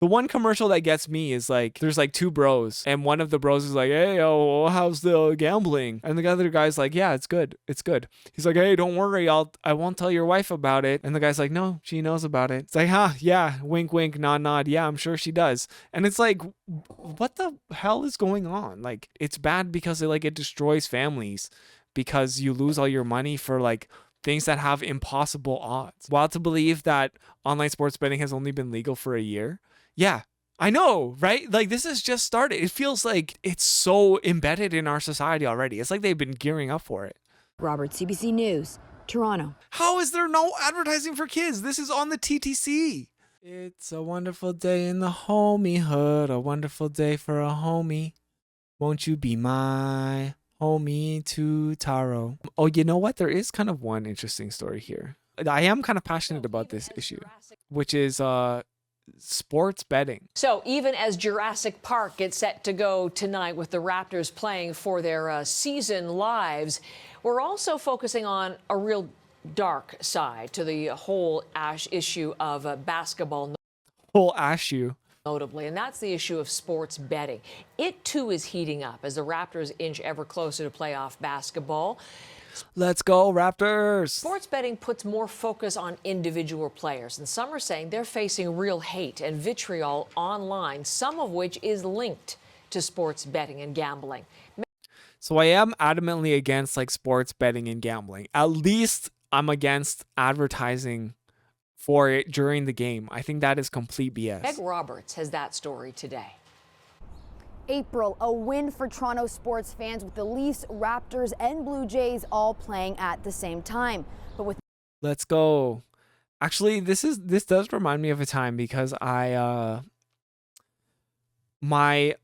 The one commercial that gets me is like, there's like two bros, and one of the bros is like, hey, oh, how's the gambling? And the other guy's like, yeah, it's good. It's good. He's like, hey, don't worry. I won't tell your wife about it. And the guy's like, no, she knows about it. It's like, yeah, wink, wink, nod, nod. Yeah, I'm sure she does. And it's like, what the hell is going on? Like, it's bad because it destroys families because you lose all your money for like things that have impossible odds. Wild to believe that online sports betting has only been legal for a year. Yeah, I know, right? Like, this has just started. It feels like it's so embedded in our society already. It's like they've been gearing up for it. Robert, CBC News, Toronto. How is there no advertising for kids? This is on the TTC. It's a wonderful day in the homiehood, a wonderful day for a homie. Won't you be my homie to Taro? Oh, you know what? There is kind of one interesting story here. I am kind of passionate about this issue, which is sports betting. So even as Jurassic Park gets set to go tonight with the Raptors playing for their season lives, we're also focusing on a real dark side to the whole issue of basketball. Whole issue. Notably, and that's the issue of sports betting. It too is heating up as the Raptors inch ever closer to playoff basketball. Let's go, Raptors! Sports betting puts more focus on individual players, and some are saying they're facing real hate and vitriol online, some of which is linked to sports betting and gambling. So I am adamantly against like sports betting and gambling. At least I'm against advertising for it during the game. I think that is complete BS. Meg Roberts has that story today. April, a win for Toronto sports fans with the Leafs, Raptors, and Blue Jays all playing at the same time. But with Let's go. Actually, this does remind me of a time because my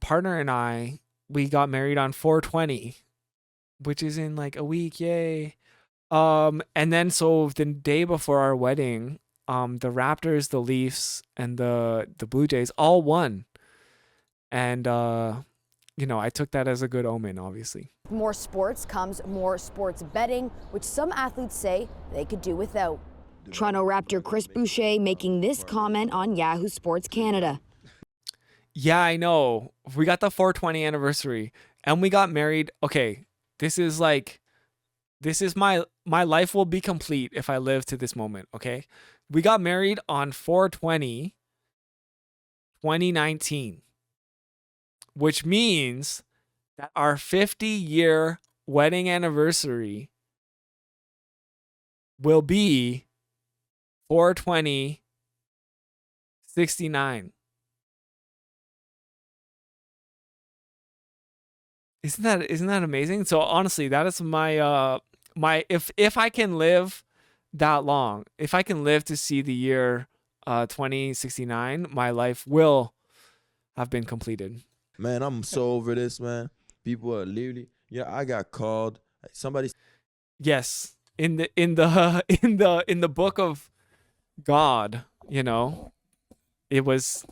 partner and I, we got married on 4/20, which is in like a week, yay. And then so the day before our wedding, the Raptors, the Leafs, and the Blue Jays all won. And, I took that as a good omen, obviously. more sports comes more sports betting, which some athletes say they could do without. Toronto Raptor Chris Boucher making this comment on Yahoo Sports Canada. Yeah, I know. We got the 420 anniversary and we got married. Okay, this is my life will be complete if I live to this moment, okay? We got married on 420 2019, which means that our 50-year wedding anniversary will be 420 69. Isn't that amazing? So honestly, that is my if I can live that long, if I can live to see the year 2069, my life will have been completed. Man, I'm so over this, man. People are literally, I got called. Somebody, Yes, in the book of God, it was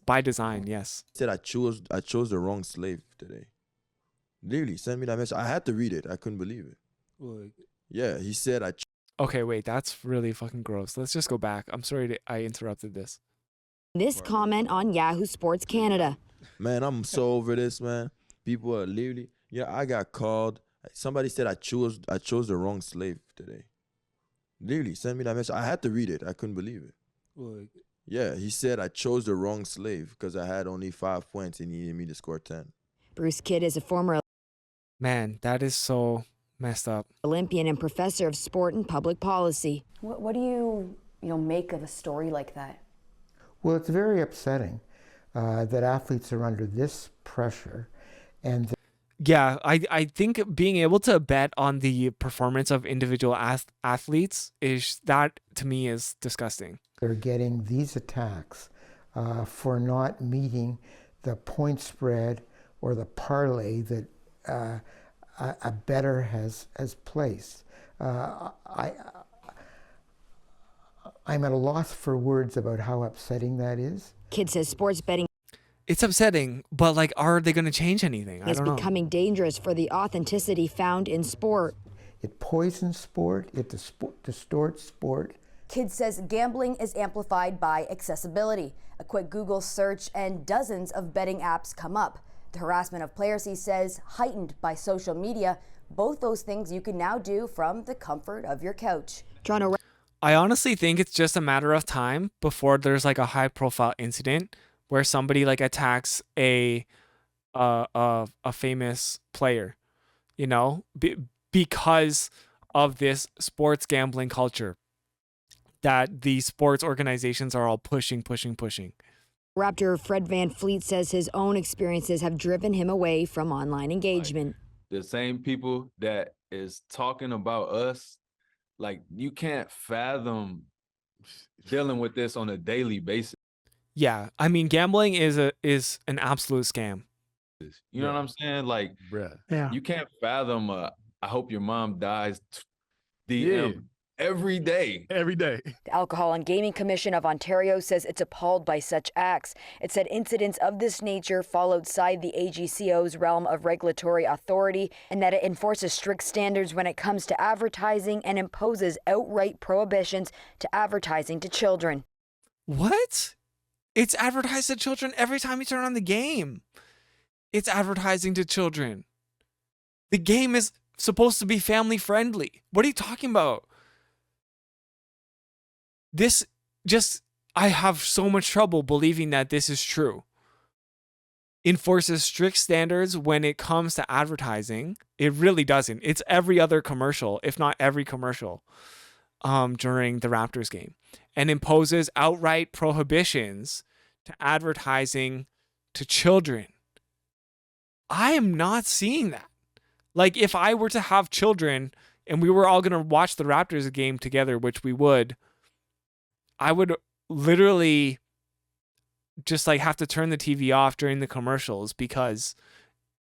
by design. Yes. said I chose the wrong slave today. Literally, send me that message. I had to read it. I couldn't believe it. Yeah, he said Okay, wait, that's really fucking gross. Let's just go back. I'm sorry I interrupted this. This comment on Yahoo Sports Canada. Man, I'm so over this, man. People are literally, I got called. Somebody said I chose the wrong slave today. Literally, send me that message. I had to read it. I couldn't believe it. Yeah, he said I chose the wrong slave because I had only 5 points and he needed me to score 10. Bruce Kidd is a former Man, that is so messed up. Olympian and professor of sport and public policy. What do you make of a story like that? Well, it's very upsetting that athletes are under this pressure. And Yeah, I think being able to bet on the performance of individual athletes to me is disgusting. they're getting these attacks for not meeting the point spread or the parlay that a bettor has placed. I'm at a loss for words about how upsetting that is. Kidd says sports betting It's upsetting, but are they going to change anything? I is don't know. becoming dangerous for the authenticity found in sport. It poisons sport, it distorts sport, Kids says gambling is amplified by accessibility. A quick Google search and dozens of betting apps come up. The harassment of players, he says, heightened by social media. Both those things you can now do from the comfort of your couch. Toronto. I honestly think it's just a matter of time before there's like a high profile incident where somebody like attacks a famous player, you know, because of this sports gambling culture that the sports organizations are all pushing. Raptor Fred Van Fleet says his own experiences have driven him away from online engagement. The same people that is talking about us, like, you can't fathom dealing with this on a daily basis. Yeah, I mean, gambling is an absolute scam. You know what I'm saying? Like, Yeah. you can't fathom I hope your mom dies DM every day. Every day. The Alcohol and Gaming Commission of Ontario says it's appalled by such acts. It said incidents of this nature fall outside the AGCO's realm of regulatory authority and that it enforces strict standards when it comes to advertising and imposes outright prohibitions to advertising to children. What? It's advertised to children every time you turn on the game. It's advertising to children. The game is supposed to be family friendly. What are you talking about? I have so much trouble believing that this is true. Enforces strict standards when it comes to advertising. It really doesn't. It's every other commercial, if not every commercial, during the Raptors game. And imposes outright prohibitions to advertising to children. I am not seeing that. Like, if I were to have children and we were all going to watch the Raptors game together, which we would, I would literally just like have to turn the TV off during the commercials because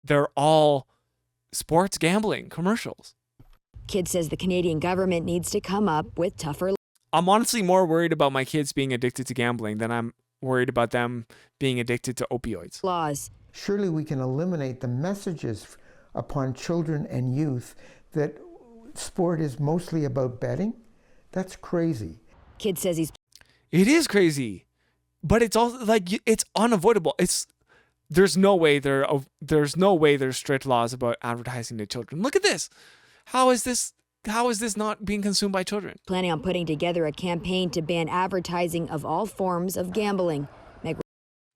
they're all sports gambling commercials. Kid says the Canadian government needs to come up with tougher. I'm honestly more worried about my kids being addicted to gambling than I'm worried about them being addicted to opioids. Laws. Surely we can eliminate the messages upon children and youth that sport is mostly about betting. That's crazy. Kid says he's. It is crazy, but it's also like it's unavoidable. There's no way there's strict laws about advertising to children. Look at this. How is this not being consumed by children? Planning on putting together a campaign to ban advertising of all forms of gambling.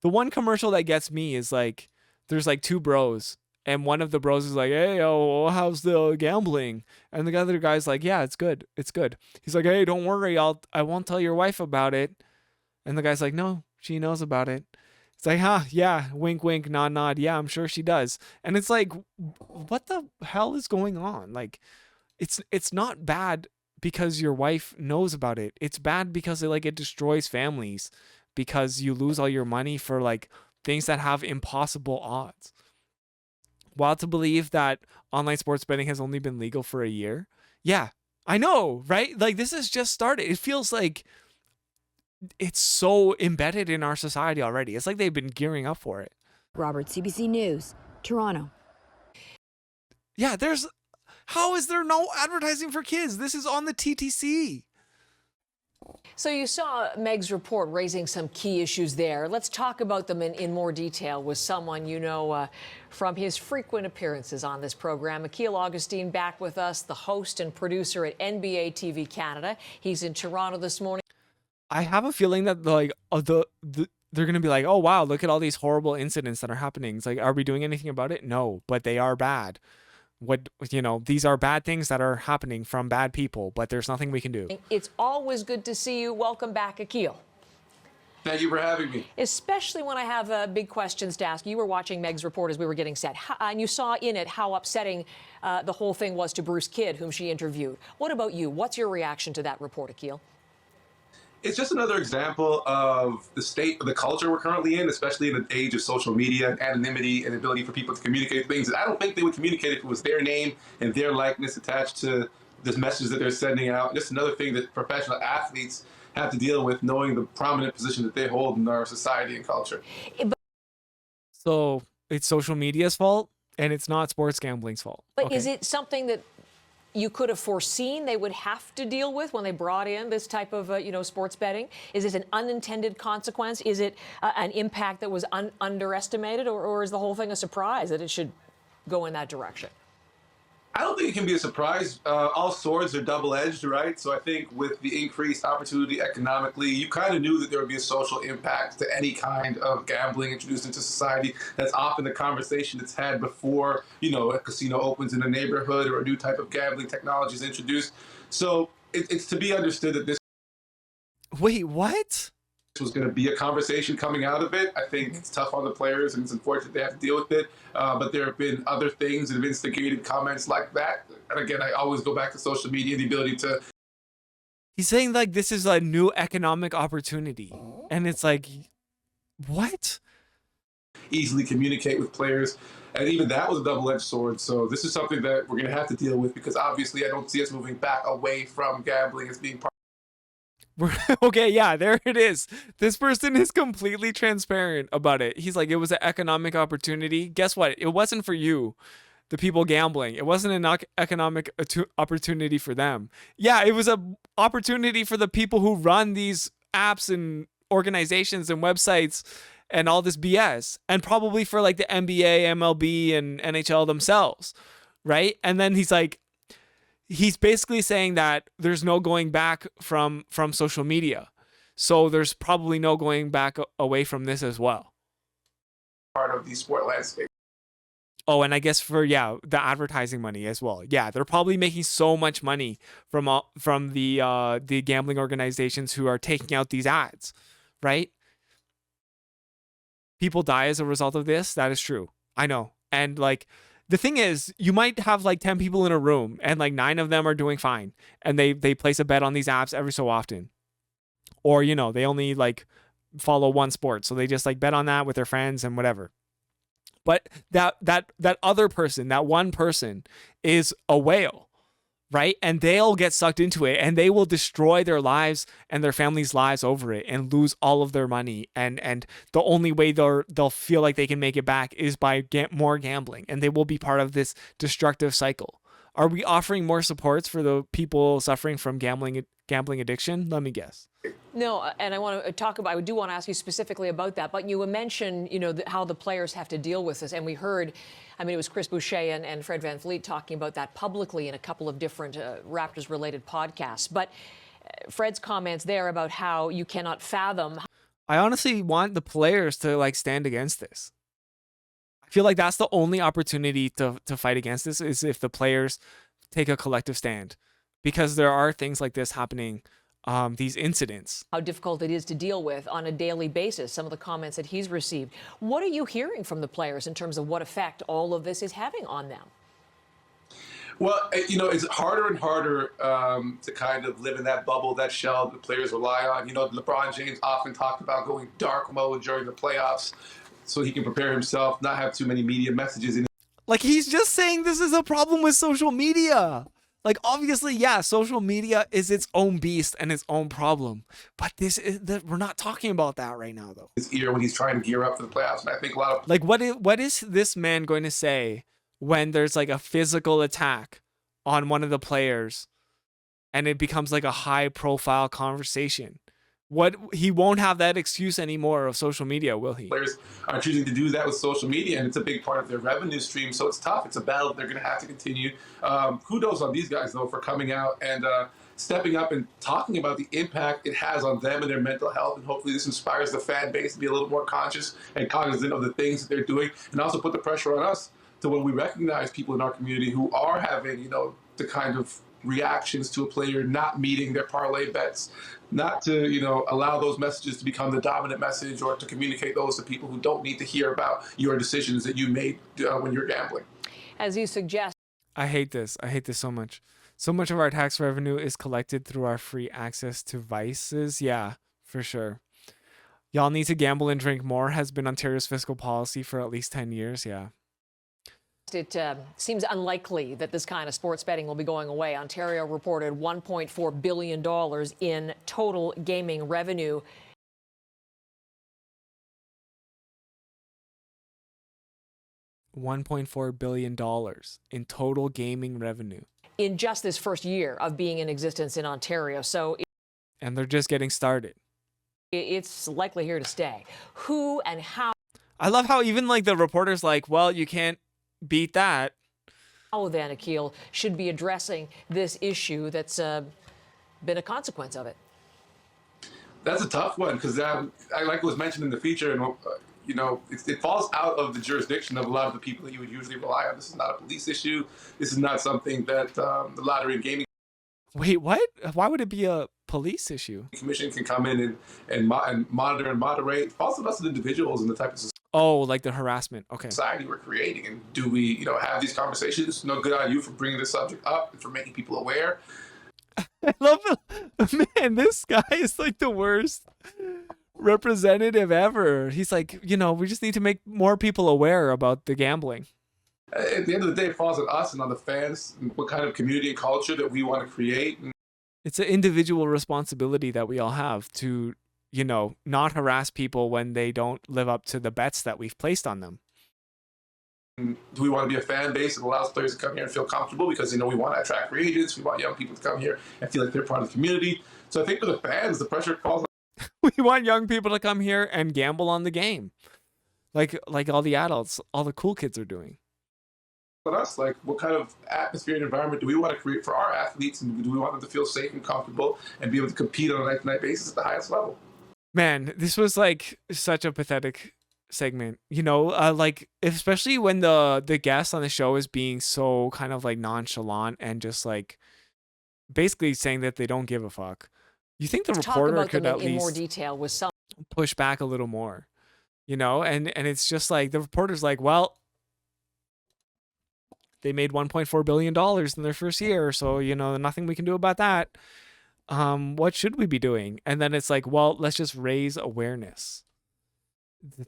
The one commercial that gets me is like there's like two bros. And one of the bros is like, hey, how's the gambling? And the other guy's like, yeah, it's good. It's good. He's like, hey, don't worry. I won't tell your wife about it. And the guy's like, no, she knows about it. It's like, yeah, wink, wink, nod, nod. Yeah, I'm sure she does. And it's like, what the hell is going on? Like, it's not bad because your wife knows about it. It's bad because it destroys families because you lose all your money for like things that have impossible odds. Wild to believe that online sports betting has only been legal for a year. Yeah, I know, right? Like, this has just started. It feels like it's so embedded in our society already. It's like they've been gearing up for it. Robert, CBC News, Toronto. Yeah, how is there no advertising for kids? This is on the TTC. So you saw Meg's report raising some key issues there. Let's talk about them in more detail with someone you know from his frequent appearances on this program. Akil Augustine back with us, the host and producer at NBA TV Canada. He's in Toronto this morning. I have a feeling that they're going to be like, oh, wow, look at all these horrible incidents that are happening. It's like, are we doing anything about it? No, but they are bad. These are bad things that are happening from bad people, but there's nothing we can do. It's always good to see you. Welcome back, Akil. Thank you for having me. Especially when I have big questions to ask. You were watching Meg's report as we were getting set, and you saw in it how upsetting the whole thing was to Bruce Kidd, whom she interviewed. What about you? What's your reaction to that report, Akil? It's just another example of the state of the culture we're currently in, especially in the age of social media and anonymity and the ability for people to communicate things that I don't think they would communicate if it was their name and their likeness attached to this message that they're sending out. Just another thing that professional athletes have to deal with, knowing the prominent position that they hold in our society and culture. So it's social media's fault and it's not sports gambling's fault. But Okay. is it something that you could have foreseen they would have to deal with when they brought in this type of, sports betting? Is it an unintended consequence? Is it an impact that was underestimated, or is the whole thing a surprise that it should go in that direction? I don't think it can be a surprise. All swords are double-edged, right? So I think with the increased opportunity economically, you kind of knew that there would be a social impact to any kind of gambling introduced into society. That's often the conversation that's had before, a casino opens in a neighborhood or a new type of gambling technology is introduced. So it's to be understood that this Wait, what? was going to be a conversation coming out of it. I think it's tough on the players and it's unfortunate they have to deal with it. But there have been other things that have instigated comments like that. And again, I always go back to social media, the ability to. He's saying like this is a new economic opportunity. And it's like, what? Easily communicate with players. And even that was a double-edged sword. So this is something that we're going to have to deal with because obviously I don't see us moving back away from gambling as being part. Okay, yeah, there it is. This person is completely transparent about it. He's like, it was an economic opportunity. Guess what? It wasn't for you, the people gambling. It wasn't an economic opportunity for them. Yeah, it was an opportunity for the people who run these apps and organizations and websites and all this BS. And probably for like the NBA, MLB, and NHL themselves, right? And then he's basically saying that there's no going back from social media. So there's probably no going back away from this as well. Part of the sport landscape. Oh, and I guess for, the advertising money as well. Yeah, they're probably making so much money from the gambling organizations who are taking out these ads, right? People die as a result of this. That is true. I know. And like, the thing is, you might have like 10 people in a room and like 9 of them are doing fine. And they place a bet on these apps every so often. Or, they only like follow one sport. So they just like bet on that with their friends and whatever. But that other person, that one person is a whale, right? And they'll get sucked into it and they will destroy their lives and their families' lives over it and lose all of their money. And the only way they'll feel like they can make it back is by more gambling, and they will be part of this destructive cycle. Are we offering more supports for the people suffering from gambling addiction? Let me guess. No, and I do want to ask you specifically about that, but you mentioned, how the players have to deal with this. And we heard, it was Chris Boucher and Fred VanVleet talking about that publicly in a couple of different Raptors-related podcasts. But Fred's comments there about how you cannot fathom. I honestly want the players to like stand against this. I feel like that's the only opportunity to fight against this is if the players take a collective stand, because there are things like this happening. These incidents. How difficult it is to deal with on a daily basis, some of the comments that he's received. What are you hearing from the players in terms of what effect all of this is having on them? Well, it's harder and harder to kind of live in that bubble, that shell that players rely on. LeBron James often talked about going dark mode during the playoffs so he can prepare himself, not have too many media messages in. Like, he's just saying this is a problem with social media. Like, obviously, yeah, social media is its own beast and its own problem. But we're not talking about that right now, though. His ear when he's trying to gear up for the playoffs. And I think a lot of. Like, what is this man going to say when there's like a physical attack on one of the players and it becomes like a high profile conversation? He won't have that excuse anymore of social media, will he? Players are choosing to do that with social media, and it's a big part of their revenue stream. So it's tough. It's a battle they're going to have to continue. Kudos on these guys, though, for coming out and stepping up and talking about the impact it has on them and their mental health. And hopefully this inspires the fan base to be a little more conscious and cognizant of the things that they're doing, and also put the pressure on us to when we recognize people in our community who are having, the kind of reactions to a player not meeting their parlay bets, not to, allow those messages to become the dominant message or to communicate those to people who don't need to hear about your decisions that you made when you're gambling. As you suggest. I hate this. I hate this so much. So much of our tax revenue is collected through our free access to vices. Yeah, for sure. Y'all need to gamble and drink more has been Ontario's fiscal policy for at least 10 years. Yeah. It seems unlikely that this kind of sports betting will be going away. Ontario reported $1.4 billion in total gaming revenue. $1.4 billion in total gaming revenue. in just this first year of being in existence in Ontario. So And they're just getting started. it's likely here to stay. Who and how I love how even like the reporter's like, well, you can't beat that. then Akil should be addressing this issue that's been a consequence of it. That's a tough one because I like was mentioned in the feature, and you know, it falls out of the jurisdiction of a lot of the people that you would usually rely on. This is not a police issue. This is not something that the Lottery and Gaming Wait, what? Why would it be a police issue? Commission can come in and monitor and moderate. It falls on us as individuals and the type of Oh, like the harassment. Okay. society we're creating. And do we, you know, have these conversations? No, good on you for bringing this subject up and for making people aware. I love it. Man, this guy is like the worst representative ever. He's like, you know, we just need to make more people aware about the gambling. At the end of the day, it falls on us and on the fans and what kind of community and culture that we want to create. And It's an individual responsibility that we all have to, you know, not harass people when they don't live up to the bets that we've placed on them. do we want to be a fan base that allows players to come here and feel comfortable? Because, you know, we want to attract free agents. We want young people to come here and feel like they're part of the community. So I think for the fans, the pressure falls We want young people to come here and gamble on the game. Like all the adults, all the cool kids are doing. on us. Like, what kind of atmosphere and environment do we want to create for our athletes? And do we want them to feel safe and comfortable and be able to compete on a night-to-night basis at the highest level? Man, this was like such a pathetic segment, you know, like especially when the guest on the show is being so kind of like nonchalant and just like basically saying that they don't give a fuck. You think the Let's talk reporter about could them at in more least detail with some. push back a little more, you know? And it's just like the reporter's like, well, they made $1.4 billion in their first year, so you know, nothing we can do about that. What should we be doing? And then it's like, well, let's just raise awareness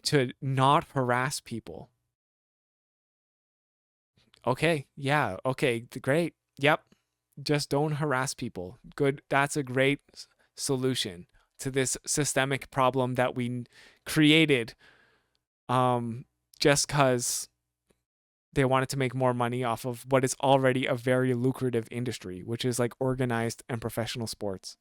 to not harass people. Okay, yeah, okay, great. Yep. Just don't harass people. Good. That's a great solution to this systemic problem that we created just because they wanted to make more money off of what is already a very lucrative industry, which is like organized and professional sports.